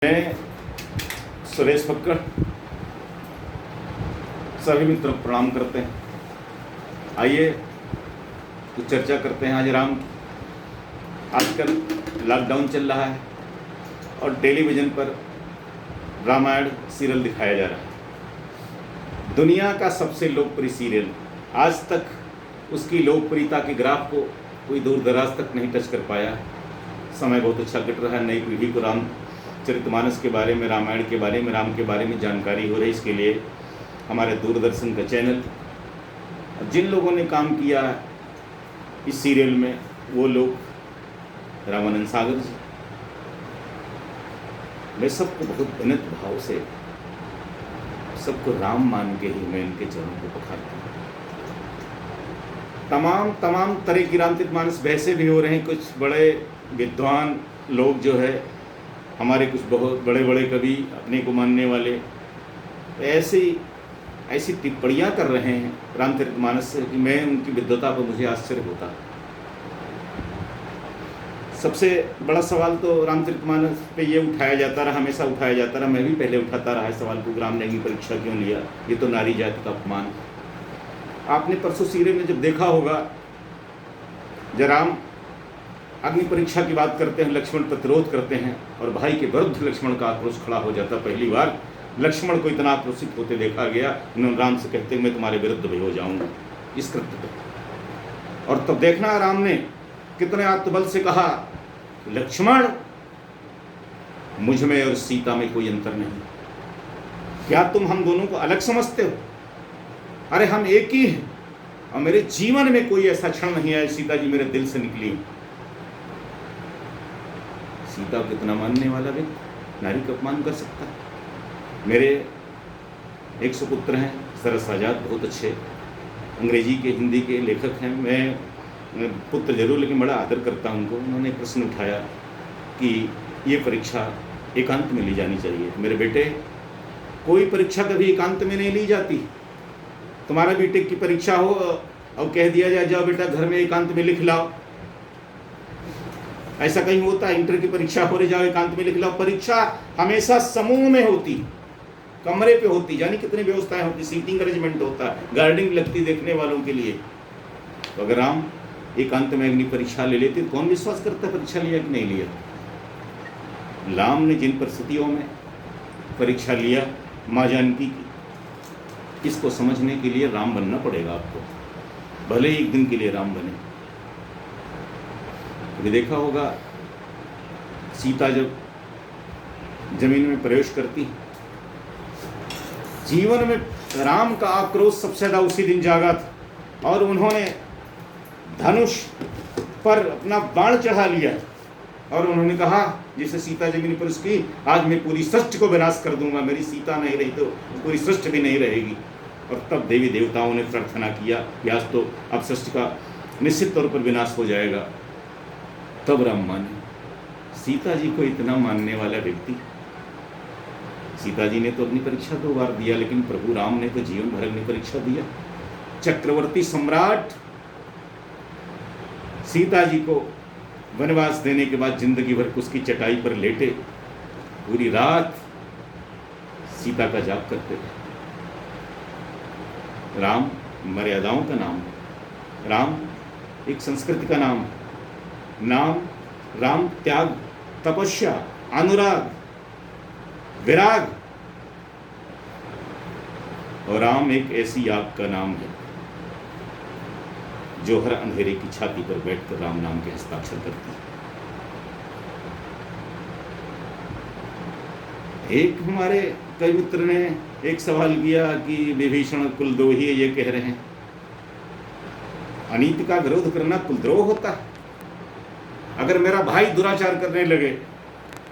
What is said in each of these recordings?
मैं सुरेश फक्कड़ सभी मित्रों को प्रणाम करते हैं। आइए कुछ चर्चा करते हैं आज राम की। आजकल लॉकडाउन चल रहा है और टेलीविज़न पर रामायण सीरियल दिखाया जा रहा है। दुनिया का सबसे लोकप्रिय सीरियल, आज तक उसकी लोकप्रियता के ग्राफ को कोई दूर दराज तक नहीं टच कर पाया। समय बहुत अच्छा कट रहा है। नई पीढ़ी को रामचरितमानस के बारे में, रामायण के बारे में, राम के बारे में जानकारी हो रही। इसके लिए हमारे दूरदर्शन का चैनल, जिन लोगों ने काम किया इस सीरियल में, वो लोग रामानंद सागर जी, मैं सबको बहुत विनम्र भाव से, सबको राम मान के ही मैं इनके चरणों को पखारता हूँ। तमाम तरह की रामचरितमानस वैसे भी हो रहे हैं। कुछ बड़े विद्वान लोग जो है, हमारे कुछ बहुत बड़े बड़े कवि, अपने को मानने वाले, ऐसी टिप्पणियाँ कर रहे हैं रामचरितमानस से कि मैं उनकी विद्वता पर मुझे आश्चर्य होता। सबसे बड़ा सवाल तो रामचरितमानस पे ये उठाया जाता रहा, हमेशा उठाया जाता रहा, मैं भी पहले उठाता रहा है सवाल को, राम ने अग्नि परीक्षा क्यों लिया? ये तो नारी जाति का अपमान। आपने परसों सीरियल में जब देखा होगा, जब राम अग्नि परीक्षा की बात करते हैं, लक्ष्मण प्रतिरोध करते हैं और भाई के विरुद्ध लक्ष्मण का आक्रोश खड़ा हो जाता। पहली बार लक्ष्मण को इतना आक्रोशित होते देखा गया। उन्होंने राम से कहते मैं तुम्हारे विरुद्ध भी हो जाऊंगा इस कृत्य पर। और तब देखना राम ने कितने आत्मबल से कहा, लक्ष्मण, मुझ में और सीता में कोई अंतर नहीं। क्या तुम हम दोनों को अलग समझते हो? अरे हम एक ही हैं और मेरे जीवन में कोई ऐसा क्षण नहीं आया सीता जी मेरे दिल से निकली। सीता को कितना मानने वाला व्यक्ति नारी का अपमान कर सकता है? मेरे एक सुपुत्र हैं सरस आजाद, बहुत अच्छे अंग्रेजी के, हिंदी के लेखक हैं। मैं पुत्र जरूर, लेकिन बड़ा आदर करता हूं उनको। उन्होंने प्रश्न उठाया कि ये परीक्षा एकांत में ली जानी चाहिए। मेरे बेटे, कोई परीक्षा कभी एकांत में नहीं ली जाती। तुम्हारा बीटेक की परीक्षा हो और कह दिया जाए जाओ बेटा घर में एकांत में लिख लाओ, ऐसा कहीं होता है? इंटर की परीक्षा हो रही, जाओ एकांत में लिख लाओ। परीक्षा हमेशा समूह में होती, कमरे पे होती, जानी कितनी व्यवस्थाएं होती, सीटिंग अरेंजमेंट होता है, गार्डिंग लगती देखने वालों के लिए। तो अगर राम एकांत में अग्नि परीक्षा ले लेते, कौन विश्वास करता परीक्षा लिया कि नहीं लिया? राम ने जिन परिस्थितियों में परीक्षा लिया माँ जानकी की, इसको समझने के लिए राम बनना पड़ेगा आपको, भले ही एक दिन के लिए राम बने। अभी देखा होगा, सीता जब जमीन में प्रवेश करती, जीवन में राम का आक्रोश सबसे ज्यादा उसी दिन जागा था और उन्होंने धनुष पर अपना बाण चढ़ा लिया और उन्होंने कहा, जिसे सीता जमीन पर उसकी, आज मैं पूरी सृष्टि को विनाश कर दूंगा, मेरी सीता नहीं रही तो पूरी सृष्टि भी नहीं रहेगी। और तब देवी देवताओं ने प्रार्थना किया कि आज तो अब सृष्टि का निश्चित तौर पर विनाश हो जाएगा। तब राम माने। सीता जी को इतना मानने वाला व्यक्ति, सीता जी ने तो अग्नि परीक्षा 2 बार दिया, लेकिन प्रभु राम ने तो जीवन भर अग्नि परीक्षा दिया। चक्रवर्ती सम्राट सीता जी को वनवास देने के बाद जिंदगी भर उसकी चटाई पर लेटे पूरी रात सीता का जाप करते थे। राम मर्यादाओं का नाम है, राम एक संस्कृति का नाम है। नाम राम त्याग, तपस्या, अनुराग, विराग, और राम एक ऐसी आग का नाम है जो हर अंधेरे की छाती पर बैठकर राम नाम के हस्ताक्षर करती है। एक हमारे कई मित्र ने एक सवाल किया कि विभीषण कुलद्रोही है, ये कह रहे हैं। अनीति का विरोध करना कुलद्रोह होता है? अगर मेरा भाई दुराचार करने लगे,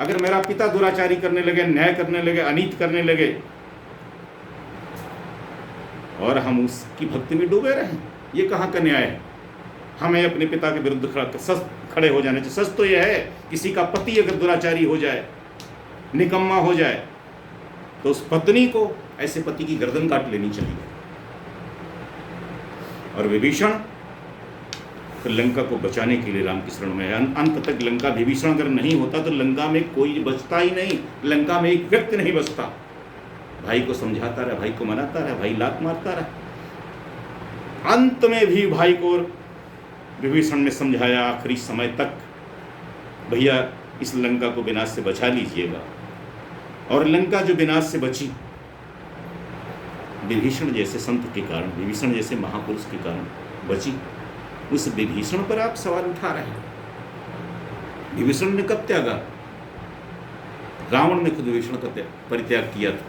अगर मेरा पिता दुराचारी करने लगे, न्याय करने लगे, अनीति करने लगे और हम उसकी भक्ति में डूबे रहे, ये कहाँ का न्याय है? हमें अपने पिता के विरुद्ध खड़े हो जाने चाहिए। सच तो यह है, किसी का पति अगर दुराचारी हो जाए, निकम्मा हो जाए, तो उस पत्नी को, ऐसे पति की गर्दन काट लेनी चाहिए। और विभीषण तो लंका को बचाने के लिए राम की शरण में है। अंत तक लंका विभीषण अगर नहीं होता तो लंका में कोई बचता ही नहीं, लंका में एक व्यक्ति नहीं बचता। भाई को समझाता रहा, भाई को मनाता रहा, भाई लात मारता रहा। अंत में भी भाई को विभीषण ने समझाया आखिरी समय तक, भैया इस लंका को विनाश से बचा लीजिएगा। और लंका जो विनाश से बची विभीषण जैसे संत के कारण, विभीषण जैसे महापुरुष के कारण बची। उस विभीषण पर आप सवाल उठा रहे हैं। विभीषण ने कब त्यागा? रावण ने खुद विभीषण का परित्याग किया था।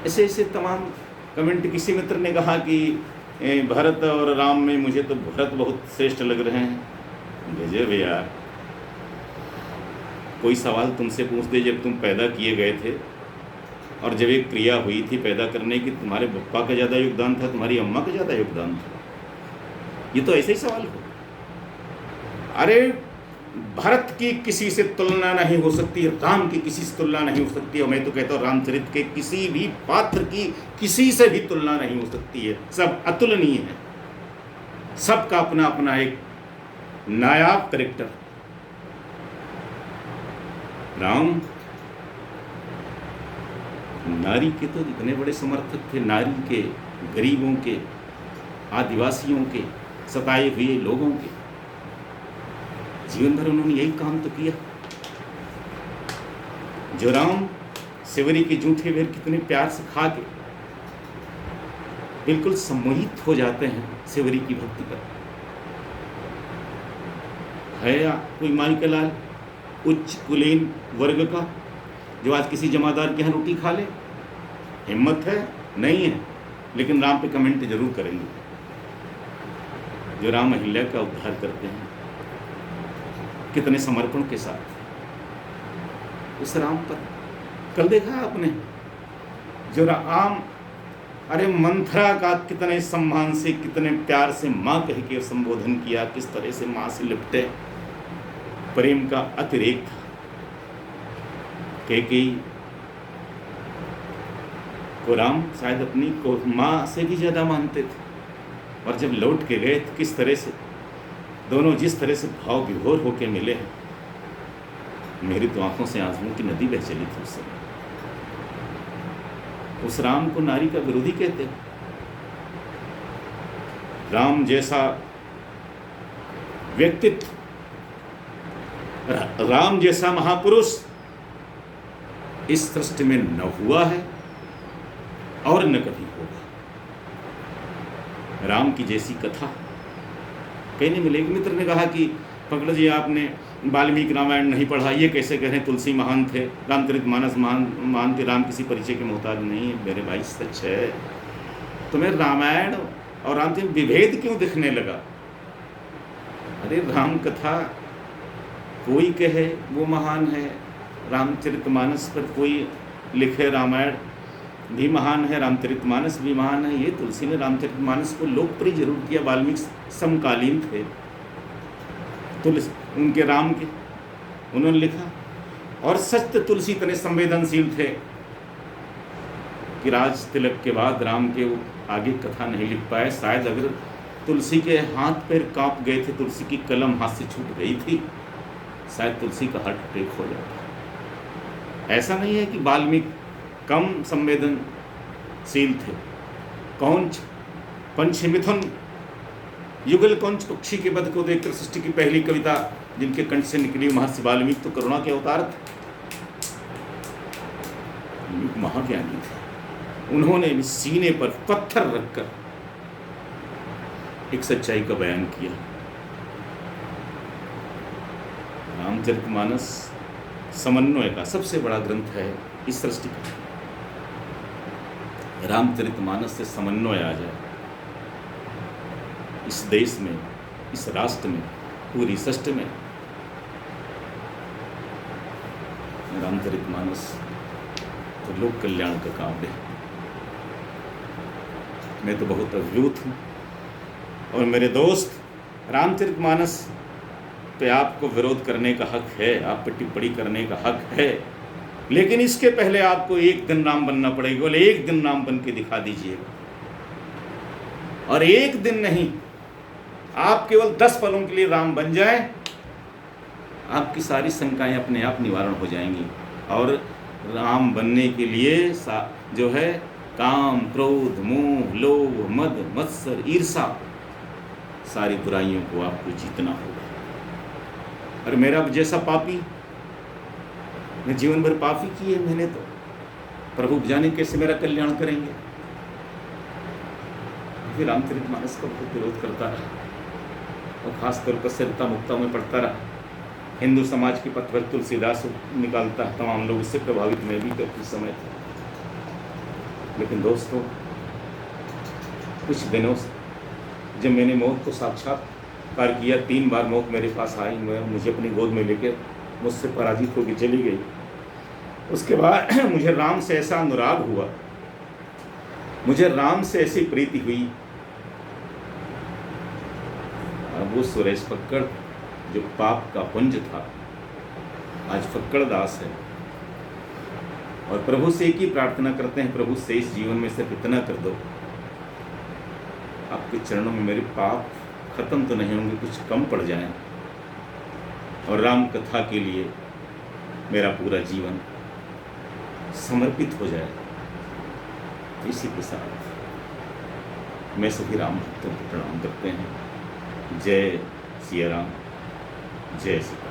ऐसे ऐसे तमाम कमेंट। किसी मित्र ने कहा कि भरत और राम में मुझे तो भरत बहुत श्रेष्ठ लग रहे हैं। गजब यार, कोई सवाल तुमसे पूछ दे जब तुम पैदा किए गए थे और जब एक क्रिया हुई थी पैदा करने की, तुम्हारे पप्पा का ज़्यादा योगदान था, तुम्हारी अम्मा का ज़्यादा योगदान था? ये तो ऐसे ही सवाल हो। अरे भरत की किसी से तुलना नहीं हो सकती, राम की किसी से तुलना नहीं हो सकती, और मैं तो कहता हूँ रामचरित के किसी भी पात्र की किसी से भी तुलना नहीं हो सकती है। सब अतुलनीय है, सबका अपना अपना एक नायाब कैरेक्टर। राम नारी के तो इतने बड़े समर्थक थे, नारी के, गरीबों के, आदिवासियों के, सताए हुए लोगों के। जीवन भर उन्होंने यही काम तो किया। जो राम सेवरी के जूठे बेर कितने प्यार से खा के बिल्कुल सम्मोहित हो जाते हैं सेवरी की भक्ति पर। है या कोई माई का लाल उच्च कुलीन वर्ग का जो आज किसी जमादार के यहाँ रोटी खा ले? हिम्मत है? नहीं है। लेकिन राम पे कमेंट जरूर करेंगे। जो राम अहिल्या का उद्धार करते हैं कितने समर्पण के साथ, उस राम पर कल देखा आपने जो राम, अरे मंथरा का कितने सम्मान से, कितने प्यार से माँ कह के संबोधन किया, किस तरह से माँ से लिपटे। प्रेम का अतिरेक था। कैकेयी को राम शायद अपनी को माँ से भी ज़्यादा मानते थे। और जब लौट के गए तो किस तरह से दोनों जिस तरह से भाव विभोर होके मिले हैं, मेरी तो आंखों से आंसुओं की नदी बह चली थी उस समय। उस राम को नारी का विरोधी कहते हैं। राम जैसा व्यक्तित्व, राम जैसा महापुरुष इस सृष्टि में न हुआ है और न कभी होगा। राम की जैसी कथा कहीं नहीं मिलेगी। मित्र ने कहा कि पकड़ जी आपने वाल्मीकि रामायण नहीं पढ़ा, ये कैसे कह रहे हैं? तुलसी महान थे, रामचरितमानस महान थे, राम किसी परिचय के मोहताज नहीं है। मेरे भाई सच है। तुम्हें रामायण और रामचरित विभेद क्यों दिखने लगा? अरे राम कथा कोई कहे वो महान है, रामचरितमानस पर कोई लिखे रामायण भी महान है, रामचरितमानस भी महान है। ये तुलसी ने रामचरितमानस को लोकप्रिय जरूर किया। वाल्मीकि समकालीन थे तुलसी उनके, राम के, उन्होंने लिखा। और सच तो तुलसी इतने संवेदनशील थे कि राज तिलक के बाद राम के वो आगे कथा नहीं लिख पाए। शायद अगर तुलसी के हाथ पैर कांप गए थे, तुलसी की कलम हाथ से छूट गई थी, शायद तुलसी का हार्ट अटैक हो जाता। ऐसा नहीं है कि वाल्मीकि कम संवेदनशील थे। कौंच, पंच मिथुन, युगल कौंच पक्षी के वध को देखकर सृष्टि की पहली कविता जिनके कंठ से निकली महर्षि वाल्मीकि तो करुणा के अवतार थे, महाज्ञानी थे। उन्होंने भी सीने पर पत्थर रखकर एक सच्चाई का बयान किया। रामचरितमानस समन्वय का सबसे बड़ा ग्रंथ है इस सृष्टि का। रामचरितमानस से समन्वय आ जाए इस देश में, इस राष्ट्र में, पूरी सृष्टि में, रामचरितमानस तो लोक कल्याण का काव्य है। मैं तो बहुत अभिभूत हूँ। और मेरे दोस्त, रामचरितमानस पे आपको विरोध करने का हक है, आप पे टिप्पणी करने का हक है, लेकिन इसके पहले आपको एक दिन राम बनना पड़ेगा। बोले एक दिन राम बन के दिखा दीजिएगा। और एक दिन नहीं, आप केवल 10 पलों के लिए राम बन जाए, आपकी सारी शंकाएं अपने आप निवारण हो जाएंगी। और राम बनने के लिए जो है काम, क्रोध, मोह, लोभ, मद, मत्सर, ईर्षा, सारी बुराइयों को आपको जीतना होगा। और मेरा जैसा पापी, मैं जीवन भर पाप ही किए मैंने, तो प्रभु जाने कैसे मेरा कल्याण करेंगे। फिर रामचरितमानस का बहुत विरोध करता रहा और खासतौर पर सरिता मुक्ता में पढ़ता रहा। हिंदू समाज की पत्र तुलसीदास निकालता, तमाम लोग इससे प्रभावित मैं भी करते समय था। लेकिन दोस्तों, कुछ दिनों से जब मैंने मौत को साक्षात्कार किया, 3 बार मौत मेरे पास आई, मुझे अपनी गोद में लेकर मुझसे पराजित होकर चली गई। उसके बाद मुझे राम से ऐसा अनुराग हुआ, मुझे राम से ऐसी प्रीति हुई। अब वो सुरेश फक्कड़ जो पाप का पुंज था, आज फक्कड़ दास है। और प्रभु से एक ही प्रार्थना करते हैं, प्रभु से इस जीवन में सिर्फ इतना कर दो, आपके चरणों में मेरे पाप खत्म तो नहीं होंगे, कुछ कम पड़ जाएं, और राम कथा के लिए मेरा पूरा जीवन समर्पित हो जाए। इसी के साथ मैं सभी राम भक्तों को प्रणाम करते हैं। जय सिया राम, जय सीता।